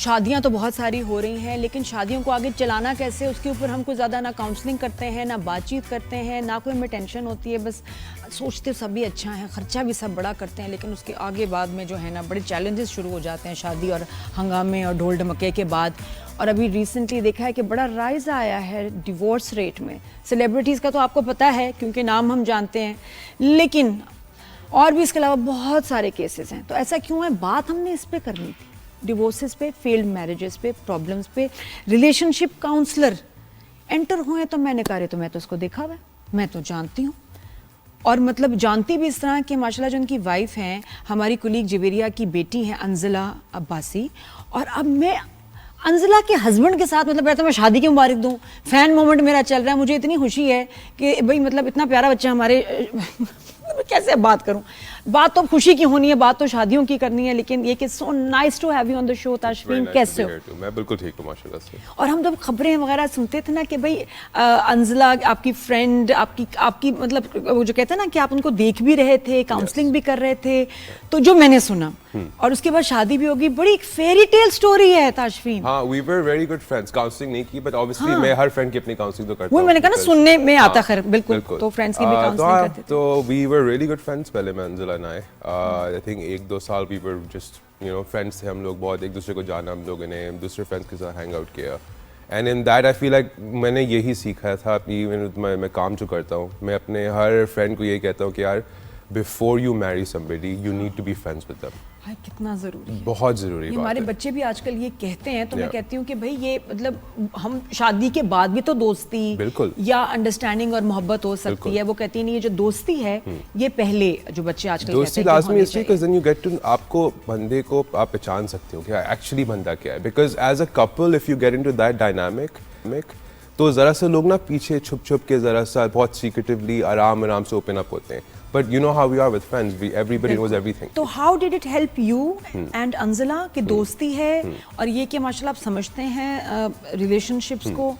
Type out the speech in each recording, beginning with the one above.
شادیاں تو بہت ساری ہو رہی ہیں لیکن شادیوں کو آگے چلانا کیسے اس کے اوپر ہم کوئی زیادہ نہ کاؤنسلنگ کرتے ہیں نہ بات چیت کرتے ہیں نہ کوئی ہمیں ٹینشن ہوتی ہے. بس سوچتے سبھی اچھا ہیں, خرچہ بھی سب بڑا کرتے ہیں لیکن اس کے آگے بعد میں جو ہے نا بڑے چیلنجز شروع ہو جاتے ہیں شادی اور ہنگامے اور ڈھول ڈھمکے کے بعد. اور ابھی ریسنٹلی دیکھا ہے کہ بڑا رائز آیا ہے ڈیورس ریٹ میں. سیلیبریٹیز کا تو آپ کو پتہ ہے کیونکہ نام ہم جانتے ہیں, لیکن اور بھی اس کے علاوہ بہت سارے کیسز ہیں. تو ایسا کیوں ہے؟ بات ہم نے اس پہ کرنی تھی, ڈیورسز پہ, فیلڈ میرجز پہ, پرابلمس پہ. ریلیشن شپ کاؤنسلر انٹر ہوئے تو میں نے کہا تو میں تو اس کو دیکھا ہوا ہے, میں تو جانتی ہوں. اور مطلب جانتی بھی اس طرح کہ ماشاءاللہ جو ان کی وائف ہیں ہماری کلیگ جویریہ کی بیٹی ہیں انزلہ عباسی, اور اب میں انزلہ کے ہسبینڈ کے ساتھ مطلب کہتا ہوں میں شادی کی مبارک دوں. فین مومنٹ میرا چل رہا ہے, مجھے اتنی خوشی ہے کہ بھئی مطلب اتنا پیارا بچہ ہمارے کیسے بات کروں, بات تو خوشی کی ہونی ہے, بات تو شادیوں کی کرنی ہے, لیکن یہ کہ so nice to have you on the show. Tashfeen کیسے ہو؟ میں بالکل ٹھیک ہوں ماشاءاللہ سے. اور ہم جب خبریں وغیرہ سنتے تھے نا کہ بھئی انزلہ آپ کی فرینڈ آپ کی مطلب وہ جو کہتے ہیں نا کہ آپ ان کو دیکھ بھی رہے تھے, کاؤنسلنگ بھی کر رہے تھے, تو جو میں نے سنا اور اس کے بعد شادی بھی ہوگی, بڑی ایک فیری ٹیل سٹوری ہے تاشفین. ہاں we were very good friends, counselling نہیں کی بٹ obviously میں ہر فرینڈ کی اپنی کاؤنسلنگ تو کرتا ہوں. وہ میں نے کہا نا سننے میں آتا, خیر بالکل, تو فرینڈز کی بھی کاؤنسلنگ کرتے تھے. تو وی ور ریئلی گڈ فرینڈز پہلے میں انزلہ and I think 1-2 سال we were just فرینڈس تھے ہم لوگ, بہت ایک دوسرے کو جانا ہم لوگوں نے, دوسرے فرینڈس کے ساتھ ہینگ آؤٹ کیا. And in that I feel like میں نے یہی سیکھا تھا. ایون میں کام جو کرتا ہوں میں اپنے ہر فرینڈ کو یہی کہتا ہوں کہ یار بفور یو میری somebody you need to be friends with them. کتنا ضروری ہے, بہت ضروری بات ہے. ہمارے بچے بھی آج کل یہ کہتے ہیں, تو میں کہتی ہوں کہ بھائی یہ مطلب ہم شادی کے بعد بھی تو دوستی بالکل یا انڈرسٹینڈنگ اور محبت ہو سکتی ہے. وہ کہتی ہیں یہ جو دوستی ہے یہ پہلے جو بچے آج کل دوستی لازمی اس لیے کہ then you get to آپ کو بندے کو آپ پہچان سکتے ہو کہ ایکچولی بندہ کیا ہے. Because as a Kapil if you get into that dynamic تو ذرا سا لوگ نا پیچھے چھپ چھپ کے ذرا سا بہت سیکریٹیولی آرام سے اوپن اپ ہوتے ہیں. But you know how we are with friends, everybody knows everything. تو how did it help you and انزلہ کہ دوستی ہے اور یہ کہ ماشاءاللہ آپ سمجھتے ہیں ریلیشن شپس کو,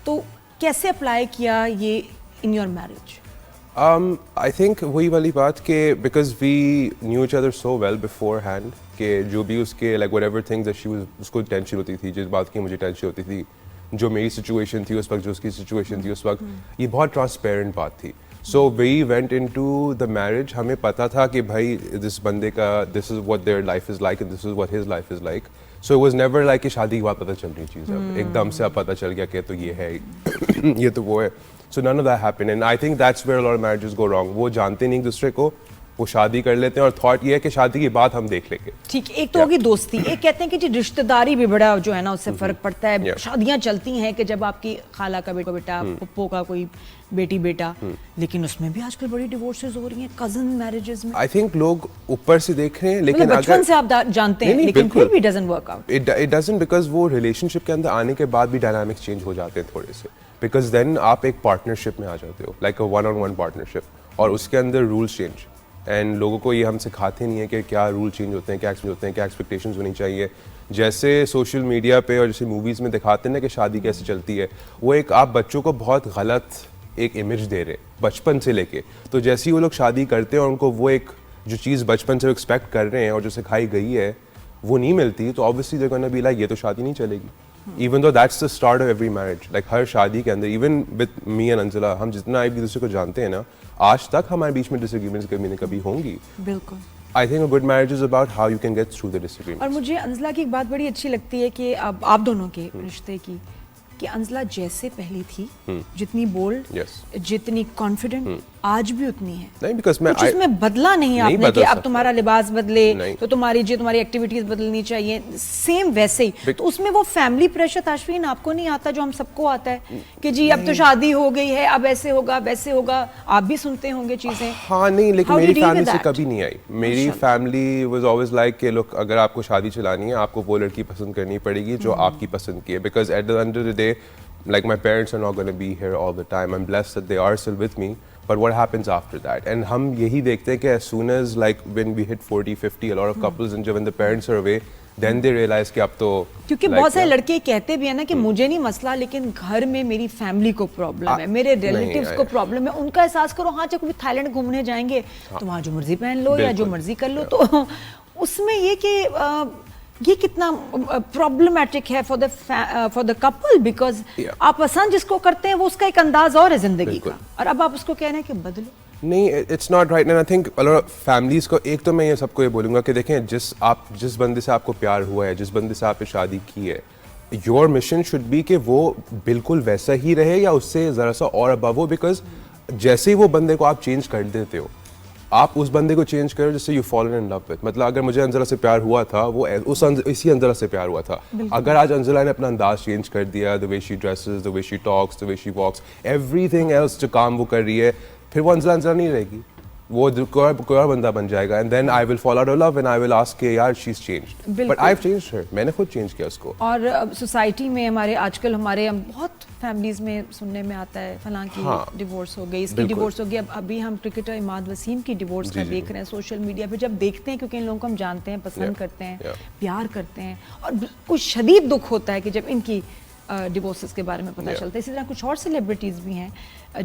تو کیسے اپلائی کیا یہ in your marriage? I think وہی والی بات کہ because we knew each other so well beforehand کہ جو بھی اس کے like whatever things that she was, اس کو ٹینشن ہوتی تھی, جس بات کی مجھے ٹینشن ہوتی تھی, جو میری سچویشن تھی اس وقت, جو اس کی سچویشن تھی اس وقت, یہ بہت ٹرانسپیرنٹ بات تھی. So we went into the marriage, ہمیں پتا تھا کہ بھائی this بندے کا this is what their life is like and this is what his life is like. So it was never like کہ شادی کے بعد پتہ چل رہی چیز ہے, ایک دم سے اب پتہ چل گیا کہ تو یہ ہے یہ تو وہ ہے. So none of that happened and I think that's where a lot of marriages go wrong. وہ جانتے نہیں ایک دوسرے کو, وہ شادی کر لیتے ہیں اور تھاٹ یہ ہے کہ شادی کے بعد ہم دیکھ لیں گے. ٹھیک, ایک تو ہوگی دوستی, ایک کہتے ہیں کہ جی رشتہ داری بھی بڑا جو ہے نا اس سے فرق پڑتا ہے. شادیاں چلتی ہیں کہ جب آپ کی خالہ کا بیٹا, پھپھو کا کوئی بیٹا, لیکن اس میں بھی آج کل بڑی ڈیورسز ہو رہی ہیں, کزن میرجز میں. آئی تھنک لوگ اوپر سے دیکھ رہے ہیں لیکن بچپن سے آپ جانتے ہیں لیکن پھر بھی doesn't work out. It doesn't because وہ ریلیشن شپ کے اندر آنے کے بعد بھی ڈائنامکس چینج ہو جاتے ہیں تھوڑے سے. بیکاز دین آپ ایک پارٹنرشپ میں آ جاتے ہو, like a one on one partnership, اور اس کے اندر رولس چینج. اینڈ لوگوں کو یہ ہم سکھاتے نہیں ہیں کہ کیا رول چینج ہوتے ہیں, کیا ایکسپیکٹ ہوتے ہیں, کیا ایکسپیکٹیشنز ہونی چاہیے. جیسے سوشل میڈیا پہ اور جیسے موویز میں دکھاتے ہیں نا کہ شادی کیسے چلتی ہے, وہ ایک آپ بچوں کو بہت غلط ایک امیج دے رہے بچپن سے لے کے. تو جیسے ہی وہ لوگ شادی کرتے ہیں اور ان کو وہ ایک جو چیز بچپن سے وہ ایکسپیکٹ کر رہے ہیں اور جو سکھائی گئی ہے وہ نہیں ملتی, تو obviously they're gonna be like یہ تو شادی نہیں چلے گی. Even though that's the start of every marriage, like ہر شادی کے اندر, even with me and انزلہ, ہم جتنا ایک دوسرے کو جانتے ہیں نا, آج تک ہمارے بیچ میں ڈس ایگریمنٹس کبھی نہ کبھی ہوں گی. بالکل. I think a good marriage is about how you can get through the disagreements. اور مجھے انزلہ کی ایک بات بڑی اچھی لگتی ہے کہ اب آپ دونوں کے رشتے کی, کہ انزلہ جیسے پہلی تھی, جتنی بولڈ, جتنی کانفیڈنٹ, آج بھی اتنی ہے. نہیں بیکاز میں کچھ اس میں بدلا نہیں آپ نے کہ اب تمہارا لباس بدلے تو تمہاری ایکٹیویٹیز بدلنی چاہیے, سیم ویسے ہی. تو اس میں وہ فیملی پریشر تاشفین آپ کو نہیں آتا جو ہم سب کو آتا ہے کہ جی اب تو شادی ہو گئی ہے, اب ایسے ہوگا ویسے ہوگا, آپ بھی سنتے ہوں گے چیزیں. ہاں نہیں, لیکن میری فیملی سے کبھی نہیں آئی. میری فیملی واز آلویز لائک کہ لوگ اگر آپ کو شادی چلانی ہے آپ کو وہ لڑکی پسند کرنی پڑے گی جو آپ کی پسند کی ہے. Because at the end of the day like my parents are not going to be here all the time. I'm blessed that they are still with me, but what happens after that? And hum yahi dekhte hain ki as soon as like when we hit 40-50, a lot of couples and when the parents are away, then they realize کہ اب تو, کیونکہ بہت سارے لڑکے کہتے بھی ہیں نا کہ مجھے نہیں مسئلہ, لیکن گھر میں میری فیملی کو پرابلم ہے, میرے ریلیٹیوز کو پرابلم ہے. ان کا احساس کرو, ہاں جب کبھی تھائی لینڈ گھومنے جائیں گے تو وہاں جو مرضی پہن لو یا جو مرضی کر لو. تو اس میں یہ کہ یہ کتنا پرابلمٹک ہے فار دا کپل, بیکاز آپ پسند جس کو کرتے ہیں وہ اس کا ایک انداز اور ہے زندگی کا, اور اب آپ اس کو کہہ رہے ہیں کہ بدلو. نہیں, it's not right. And I think families کو, ایک تو میں یہ سب کو یہ بولوں گا کہ دیکھیں جس بندے سے آپ کو پیار ہوا ہے, جس بندے سے آپ نے شادی کی ہے, یور مشن شوڈ بی کہ وہ بالکل ویسا ہی رہے یا اس سے ذرا سا اور ابو ہو, بیکاز جیسے ہی وہ بندے کو آپ چینج کر دیتے ہو, آپ اس بندے کو چینج کرو جس سے you fallen in love with. مطلب اگر مجھے انزلہ سے پیار ہوا تھا, وہ اسی انزلہ سے پیار ہوا تھا. اگر آج انزلہ نے اپنا انداز چینج کر دیا, the way she dresses, the way she talks, the way she walks, everything else جو کام وہ کر رہی ہے, پھر وہ انزلہ نہیں رہے گی, وہ کوئی اور بندہ بن جائے گا. And then I will fall out of love and I will ask کہ یار she is changed, but I have changed her, میں نے خود چینج کیا اس کو. اور سوسائٹی میں ہمارے آج کل ہمارے بہت فیملیز میں سننے میں آتا ہے فلاں کی ڈیورس ہو گئی, اس کی ڈیورس ہو گئی. ابھی ہم کرکٹر اماد وسیم کی ڈیورس کا دیکھ رہے ہیں سوشل میڈیا پہ. جب دیکھتے ہیں, کیونکہ ان لوگوں کو ہم جانتے ہیں, پسند کرتے ہیں, پیار کرتے ہیں, اور کچھ شدید دکھ ہوتا ہے کہ جب ان کی ڈیورسز کے بارے میں پتہ چلتا ہے. اسی طرح کچھ اور سیلیبریٹیز بھی ہیں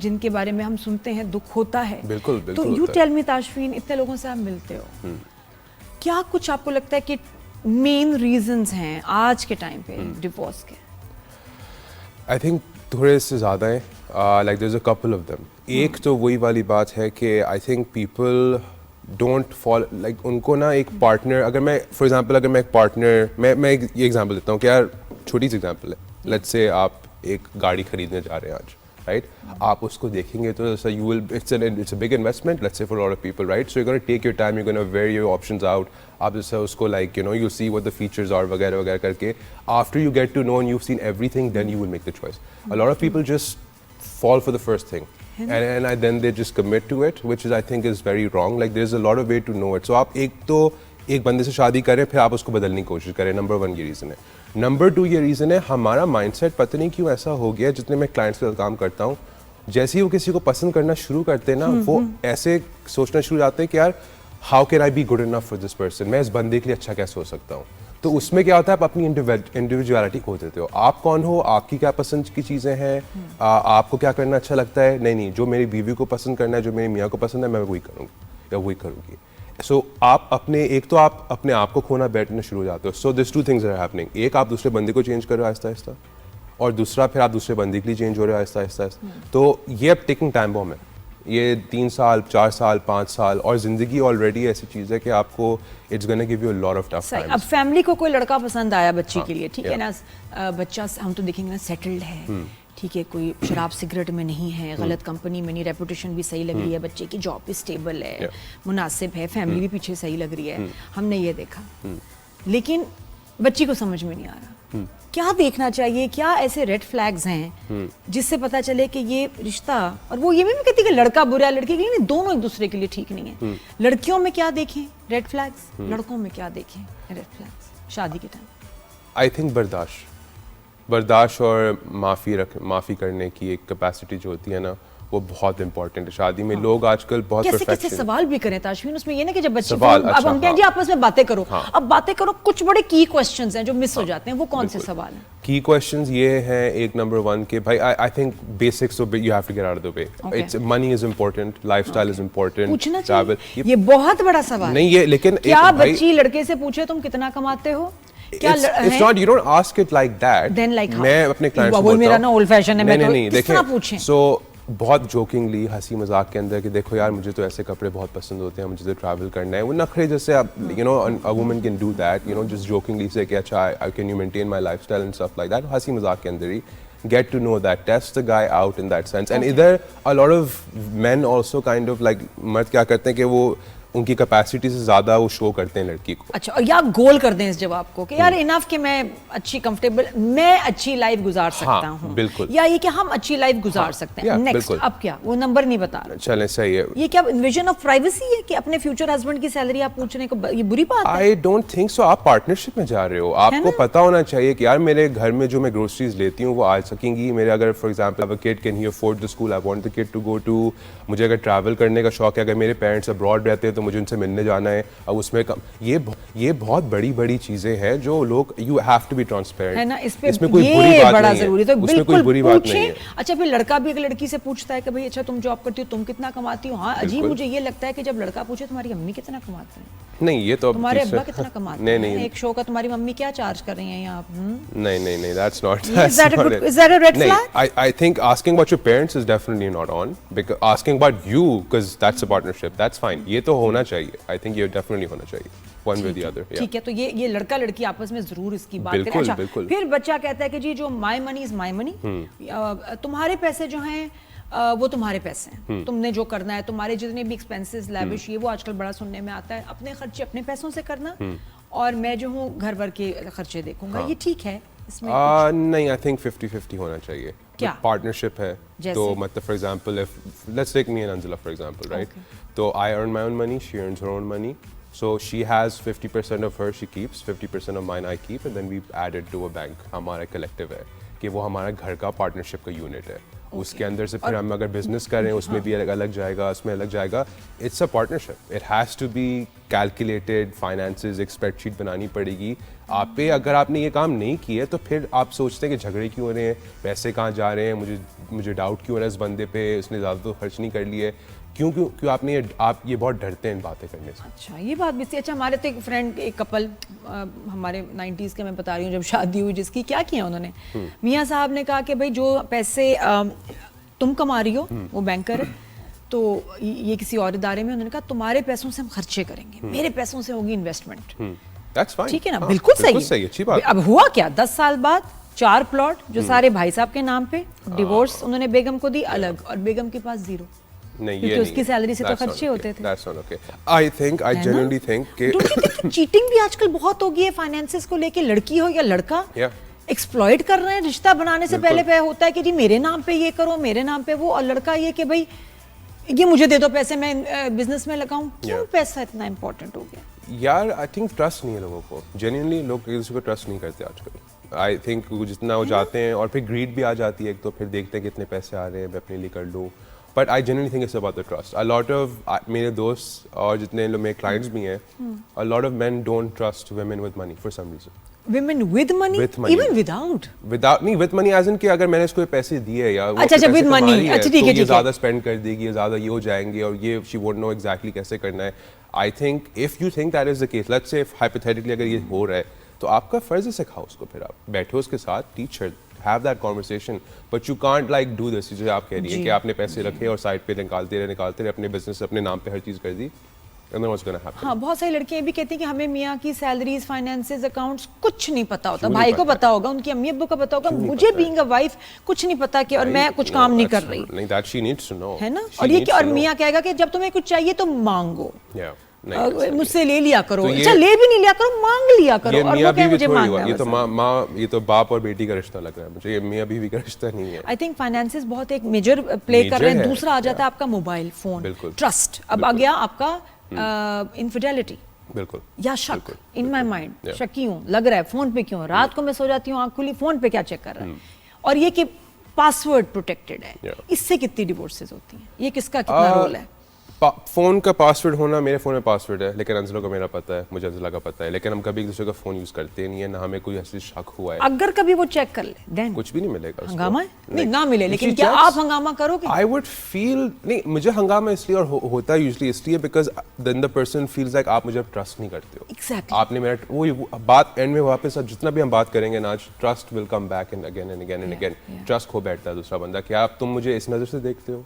جن کے بارے میں ہم سنتے ہیں, دکھ ہوتا ہے. بالکل. تو یو ٹیل می تاشفین, اتنے لوگوں سے آپ ملتے ہو, کیا کچھ آپ کو لگتا ہے کہ مین ریزنز ہیں آج کے ٹائم پہ ڈیورس کے؟ آئی تھنک تھوڑے سے زیادہ ہیں, like there is a couple of them. ایک تو وہی والی بات ہے کہ I think people don't fall, like ان کو نا ایک پارٹنر, اگر میں فار ایگزامپل اگر میں ایک پارٹنر, میں ایک یہ ایگزامپل دیتا ہوں کہ یار چھوٹی سی ایگزامپل ہے, لیٹس سے آپ ایک گاڑی خریدنے جا رہے ہیں آج, رائٹ, آپ اس کو دیکھیں گے تو you will, it's a big investment, let's say for lot of people, right, so you gonna take your time, you gonna wear your options out. آپ جیسے اس کو like you know you see what the features are وغیرہ وغیرہ کر کے, after you get to know and you've seen everything, then you will make the choice. A lot of people just fall for the first thing and then they just commit to it, which is I think is very wrong. Like there's a lot of way to know it. So آپ ایک بندے سے شادی کریں, پھر آپ اس کو بدلنے کی کوشش کریں. نمبر 1 یہ ریزن ہے. نمبر 2 یہ ریزن ہے ہمارا مائنڈ سیٹ پتہ نہیں کیوں ایسا ہو گیا, جتنے میں کلائنٹس کے ساتھ کام کرتا ہوں, جیسے ہی وہ کسی کو پسند کرنا شروع کرتے ہیں نا, وہ ایسے سوچنا شروع جاتے ہیں کہ یار how can I be good enough for this person, میں اس بندے کے لیے اچھا کیسے ہو سکتا ہوں. تو اس میں کیا ہوتا ہے, آپ اپنی انڈیویجویلٹی کھو دیتے ہو. آپ کون ہو, آپ کی کیا پسند کی چیزیں ہیں, آپ کو کیا کرنا اچھا لگتا ہے. نہیں, جو میری بیوی کو پسند کرنا ہے, جو میری میاں کو پسند ہے, میں وہی کروں گی یا وہی کروں گی. سو آپ ایک تو آپ اپنے آپ کو کھونا بیٹھنا شروع ہو جاتے ہو. سو دس 2 things are happening. ایک آپ دوسرے بندے کو چینج کر رہے ہو آہستہ آہستہ, اور دوسرا پھر آپ دوسرے بندے کے لیے چینج ہو رہے ہو آہستہ آہستہ. تو یہ اب ٹیکنگ ٹائم بوم ہے, یہ 3 سال 4 سال 5 سال, اور زندگی آلریڈی ایسی چیز ہے کہ آپ کو it's gonna give you a lot of tough times. اب فیملی کو کوئی لڑکا پسند آیا بچی کے لیے, ٹھیک ہے نا, بچہ ہم تو دیکھیں گے نا سیٹلڈ ہے, ٹھیک ہے, کوئی شراب سگریٹ میں نہیں ہے, غلط کمپنی میں نہیں, ریپوٹیشن بھی صحیح لگ رہی ہے, بچے کی جاب بھی اسٹیبل ہے, مناسب ہے, فیملی بھی پیچھے صحیح لگ رہی ہے. ہم نے یہ دیکھا, لیکن بچی کو سمجھ میں نہیں آ رہا کیا دیکھنا چاہیے, کیا ایسے ریڈ فلیگز ہیں جس سے پتہ چلے کہ یہ رشتہ, اور وہ یہ بھی نہیں کہتی کہ لڑکا برا ہے لڑکی کے لیے, نہیں, دونوں ایک دوسرے کے لیے ٹھیک نہیں ہے. لڑکیوں میں کیا دیکھیں ریڈ فلیگز, لڑکوں میں کیا دیکھیں ریڈ فلیگز شادی کے ٹائم؟ آئی تھنک برداشت اور معافی کرنے کی ایک کیپیسٹی جو ہوتی ہے نا, وہ بہت امپورٹنٹ ہے شادی میں. لوگ آج کل بہت کیسے سوال بھی کریں تاشفین, اس میں یہ نا کہ جب بچے, اب ہم کہیں جی آپس میں باتیں کرو, اب باتیں کرو, کچھ بڑے کی کوسچنز ہیں جو مس ہو جاتے ہیں, وہ کون سے سوال ہیں؟ کی کوسچنز یہ ہیں, ایک نمبر 1 کہ بھائی I think basics you have to get out of the way. It's money is important, lifestyle is important, travel, یہ بہت بڑا سوال نہیں یہ, لیکن کیا بچی لڑکے سے پوچھے تم کتنا کماتے ہو, It's not, you don't ask it like that. Then like how? میں اپنے کلائنٹس کو وہ میرا نا اولڈ فیشن ہے, میں تو کس طرح پوچھیں. سو بہت جوکنگلی ہنسی مذاق کے اندر کہ دیکھو یار مجھے تو ایسے کپڑے بہت پسند ہوتے ہیں, مجھے تو ٹریول کرنا ہے, وہ نخرے جیسے آپ you know a woman can do that, you know, just jokingly say کہ اچھا can you maintain my lifestyle and stuff like that. ہنسی مذاق کے اندر ہی get to know that, test the guy out in that sense. And either a lot of men also kind of like مرد کیا کرتے ہیں کہ وہ ان کی کیپیسٹی سے زیادہ وہ شو کرتے ہیں لڑکی کو. اچھا, اور یا گول کر دیں اس جواب کو کہ یار انف کہ میں اچھی کمفرٹیبل, میں اچھی لائف گزار سکتا ہوں, بالکل, یا یہ کہ ہم اچھی لائف گزار سکتے ہیں. نیکسٹ اب کیا, وہ نمبر نہیں بتا رہے, چلیں صحیح ہے. یہ کیا انویژن آف پرائیویسی ہے کہ اپنے فیوچر ہسبینڈ کی سیلری آپ پوچھنے کو, یہ بری بات ہے؟ I don't think so. آپ پارٹنرشپ میں جا رہے ہو, آپ کو پتا ہونا چاہیے کہ یار میرے گھر میں جو میں گروسریز لیتی ہوں وہ آ سکیں گی. میرے اگر for example kid can he afford the school, I want the kid to go to, مجھے اگر ٹریول کرنے کا شوق ہے, اگر میرے پیرنٹس ابراڈ رہتے ہیں تو مجھے ان سے ملنے جانا ہے. اب اس میں یہ بہت بڑی بڑی چیزیں ہیں جو لوگ you have to be transparent ہے نا, اس پہ کوئی بری بات بڑا نہیں ہے, ضروری, تو اس میں کوئی بری بات نہیں ہے. اچھا پھر لڑکا بھی اگر لڑکی سے پوچھتا ہے کہ بھائی اچھا تم جاب کرتی ہو, تم کتنا کماتی ہو, ہاں عجیب مجھے یہ لگتا ہے کہ جب لڑکا پوچھے تمہاری امی کتنا کماتی ہیں, نہیں یہ تو تمہارے ابا کتنا کماتے ہیں, ایک شو کا تمہاری ممی کیا چارج کر رہی ہیں یہاں. نہیں that's not Is that a red flag? I think asking about your parents is definitely not on, because asking about you, because that's a partnership, that's fine. یہ تو ہونا چاہیے, I think یہ definitely ہونا چاہیے, one way or the other. ٹھیک ہے, تو یہ لڑکا لڑکی آپس میں ضرور اس کی بات کریں. اچھا پھر بچہ کہتا ہے کہ جی جو my money is my money, تمہارے پیسے جو ہیں وہ تمہارے پیسے ہیں, تم نے جو کرنا ہے, تمہارے جتنے بھی ایکسپینسز لیوش, یہ وہ آج کل بڑا سننے میں آتا ہے, اپنے خرچے اپنے پیسوں سے کرنا, اور میں جو ہوں گھر بھر کے خرچے دیکھوں گا. یہ ٹھیک ہے اس میں؟ نہیں, I think 50-50 ہونا چاہیے. کیا پارٹنرشپ ہے تو مطلب for example let's take me and Inzila for example, right, تو I earn my own money, she earns her own money, so she has 50% of her she keeps, 50% of mine I keep, and then we add it to a bank. ہمارا collective ہے کہ وہ ہمارا گھر کا partnership کا unit ہے, اس کے اندر سے پھر ہم اگر بزنس کریں اس میں بھی الگ جائے گا, اس میں الگ جائے گا. It's a partnership, it has to be calculated, finances ایک اسپریڈ شیٹ بنانی پڑے گی آپ پہ. اگر آپ نے یہ کام نہیں کیے تو پھر آپ سوچتے ہیں کہ جھگڑے کیوں ہو رہے ہیں, پیسے کہاں جا رہے ہیں, مجھے ڈاؤٹ کیوں ہو رہا ہے اس بندے پہ, اس نے زیادہ تو خرچ نہیں کر لیے, کیوں آپ نے آپ یہ بہت ڈرتے ہیں ان باتیں کرنے سے. اچھا یہ بات بھی. اچھا ہمارے تو ایک فرینڈ, ایک کپل ہمارے 90s کے میں بتا رہی ہوں, جب شادی ہوئی جس کی, کیا کیا انہوں نے, میاں صاحب نے کہا کہ بھائی جو پیسے تم کما رہی ہو, وہ بینکر ہے تو یہ کسی اور ادارے میں, انہوں نے کہا تمہارے پیسوں سے ہم خرچے کریں گے, میرے پیسوں سے ہوگی انویسٹمنٹ. ٹھیک ہے نا, بالکل صحیح, اچھی بات. اب ہوا کیا, 10 سال بعد 4 پلاٹ جو سارے بھائی صاحب کے نام پہ, ڈیورس انہوں نے بیگم کو دی الگ, اور بیگم کے پاس زیرو, کیونکہ اس کی سیلری سے تو خرچے ہوتے تھے. I genuinely think کہ چیٹنگ بھی آج کل بہت ہو گئی ہے فائنینسز کو لے کے, لڑکی ہو یا لڑکا ایکسپلائٹ کر رہے ہیں. رشتہ بنانے سے پہلے ہوتا ہے کہ جی میرے نام پہ یہ کرو, میرے نام پہ وہ, اور لڑکا یہ کہ بھائی یہ مجھے دے دو پیسے, میں بزنس میں لگاؤں. کیوں پیسہ اتنا امپورٹنٹ ہو گیا یار؟ آئی تھنک ٹرسٹ نہیں ہے لوگوں کو, جینوئنلی لوگ ایک دوسرے کو ٹرسٹ نہیں کرتے آج کل. آئی تھنک جتنا وہ جاتے ہیں, اور پھر گریڈ بھی آ جاتی ہے ایک, تو پھر دیکھتے ہیں کتنے پیسے آ رہے ہیں, میں اپنے لیے کر لوں. But I generally think it's about the trust. A lot of میرے دوست اور جتنے لوگ میرے کلائنٹس بھی ہیں, a lot of men don't trust women with money for some reason. women with money, even without نہیں, with money as in کہ اگر میں نے اس کو پیسے دیے یا اچھا with money, اچھا ٹھیک ہے, یہ زیادہ اسپینڈ کر دے گی, زیادہ یہ ہو جائیں گے, اور یہ she won't know exactly کیسے کرنا ہے. I think if you think that is the case, let's say hypothetically اگر یہ ہو رہا ہے, تو آپ کا فرض ہے سکھاؤ اس کو, پھر آپ بیٹھو اس کے ساتھ, teach her, have that conversation, but you can't like do this جو آپ کہہ رہی ہیں کہ آپ نے پیسے رکھے اور سائڈ پہ نکالتے رہے, اپنے بزنس اپنے نام پہ ہر چیز کر دی. ہاں بہت ساری لڑکیاں بھی کہتی ہیں کہ ہمیں میاں کی سیلریز, فائنینسز, اکاؤنٹس کچھ نہیں پتا ہوتا. بھائی کو پتا ہوگا, ان کی امی ابو کو پتا ہوگا, مجھے بینگ اے وائف کچھ نہیں پتا کہ, اور میں کچھ کام نہیں کر رہی, ہے نا. اور یہ کہ اور میاں کہے گا کہ جب تمہیں کچھ چاہیے تو مانگو, مجھ سے لے لیا کرو. اچھا لے بھی نہیں لیا کرو, مانگ لیا کرو. اور وہ کہ مجھے مانگنا ہے. یہ تو باپ اور بیٹی کا رشتہ لگ رہا ہے مجھے, یہ میاں بیوی کا رشتہ نہیں ہے. آئی تھنک فائنینسز بہت ایک میجر پلے کر رہے ہیں. دوسرا آ جاتا ہے آپ کا موبائل فون, ٹرسٹ. اب آ گیا آپ کا انفیڈیلٹی, بالکل, یا شک. ان مائی مائنڈ شکی ہوں, لگ رہا ہے فون پہ کیوں, رات کو میں سو جاتی ہوں آنکھ کھلی, فون پہ کیا چیک کر رہا ہے. اور یہ کہ پاسورڈ پروٹیکٹڈ ہے, اس سے کتنی ڈیورسز ہوتی ہیں, یہ کس کا کتنا رول ہے؟ فون کا پاسورڈ ہونا, میرے فون میں پاسورڈ ہے, لیکن انزلہ کو میرا پتہ ہے, مجھے انزلہ کا پتہ ہے, لیکن ہم کبھی ایک دوسرے کا فون یوز کرتے نہیں ہیں, نہ ہمیں کوئی ایسی شک ہوا ہے. اگر کبھی وہ چیک کر لے دین کچھ بھی نہیں ملے گا, ہنگامہ نہیں نہ ملے, لیکن کیا آپ ہنگامہ کرو گے؟ آئی وڈ فیل, نہیں مجھے ہنگامہ اس لیے اور ہوتا ہے یوزلی اس لیے because then the person feels like آپ مجھے اب ٹرسٹ نہیں کرتے ہو. ایگزیکٹلی, آپ نے میرا وہ بات اینڈ میں واپس جتنا بھی ہم بات کریں گے نا آج, trust will come back and again and again and again. Trust کھو بیٹھتا ہے دوسرا بندہ کہ آپ تم مجھے اس نظر سے دیکھتے ہو,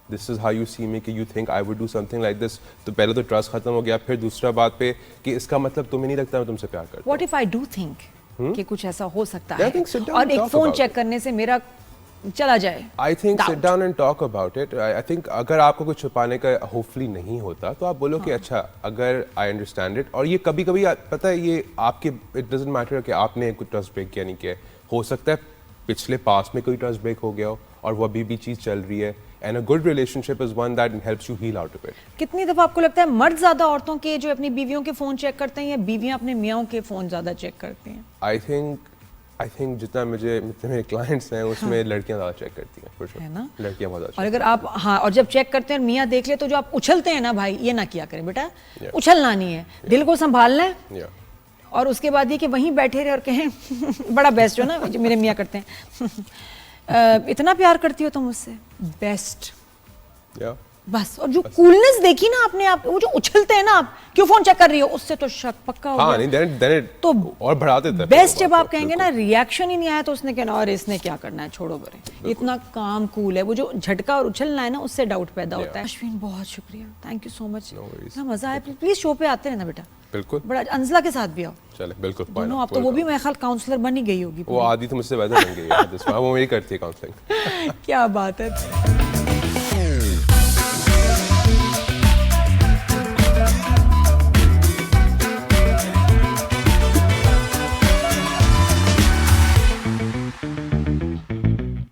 this is how you see me, کہ you think I would do something like this. تو پہلے تو ٹرسٹ ختم ہو گیا, پھر دوسرا بات پہ کہ اس کا مطلب تمہیں نہیں لگتا میں تم سے پیار کرتا ہوں. what if I do think کہ کچھ ایسا ہو سکتا ہے, اور ایک فون چیک کرنے سے میرا چلا جائے. I think sit down and talk about it. I think اگر آپ کو کچھ چھپانے کا ہوپفلی نہیں ہوتا تو آپ بولو کہ اچھا اگر I understand it. اور یہ کبھی کبھی پتہ ہے یہ آپ کے it doesn't matter کہ آپ نے کوئی ٹرسٹ بریک کیا نہیں کیا, ہو سکتا ہے پچھلے پاس میں کوئی ٹرسٹ بریک ہو گیا ہو اور وہ ابھی بھی چیز چل رہی ہے. And a good relationship is one that helps you heal out of it. کتنی دفعہ آپ کو لگتا ہے مرد زیادہ عورتوں کے جو اپنی بیویوں کے فون چیک کرتے ہیں, یا بیویاں اپنے میاں کے فون زیادہ چیک کرتی ہیں؟ I think آئی تھنک جتنا میرے کلائنٹس ہیں اس میں لڑکیاں زیادہ چیک کرتی ہیں for sure. ہے نا؟ لڑکیاں بہت زیادہ اور اگر آپ ہاں اور جب چیک کرتے ہیں میاں دیکھ لے تو جو آپ اچھلتے ہیں نا بھائی یہ نہ کیا کریں بیٹا, اچھلنا نہیں ہے, دل کو سنبھالنا ہے. اور اس کے بعد یہ کہ وہیں بیٹھے رہے اور کہیں بڑا بیسٹ جو نا جو میرے میاں کرتے ہیں, اتنا پیار کرتی ہو تم مجھ سے, بیسٹ بس. اور جو کولنس دیکھی نا آپ نے, آپ وہ جو اچھلتے ہیں نا, آپ کیوں فون چیک کر رہی ہو, اس سے تو شک پکا ہو گیا. تو اور بڑھاتے تھے بیسٹ جب آپ کہیں گے نا ریئیکشن ہی نہیں آیا تو اس نے کہنا اور اس نے کیا کرنا ہے, چھوڑو برے. اتنا کام کول ہے, وہ جو جھٹکا اور اچھلنا ہے نا اس سے ڈاؤٹ پیدا ہوتا ہے. اشوین بہت شکریہ, تھینک یو سو مچ, اتنا مزہ آیا. پلیز شو پہ آتے رہنا بیٹا. بالکل, بڑا انزلہ کے ساتھ بھی آؤ. چلے بالکل. دونوں آپ تو وہ بھی میرے خیال کاؤنسلر بنی گئی ہوگی. وہ آدھی تو مجھ سے ویسے بن گئی ہے, وہ میری کرتی ہے کاؤنسلنگ. کیا بات ہے.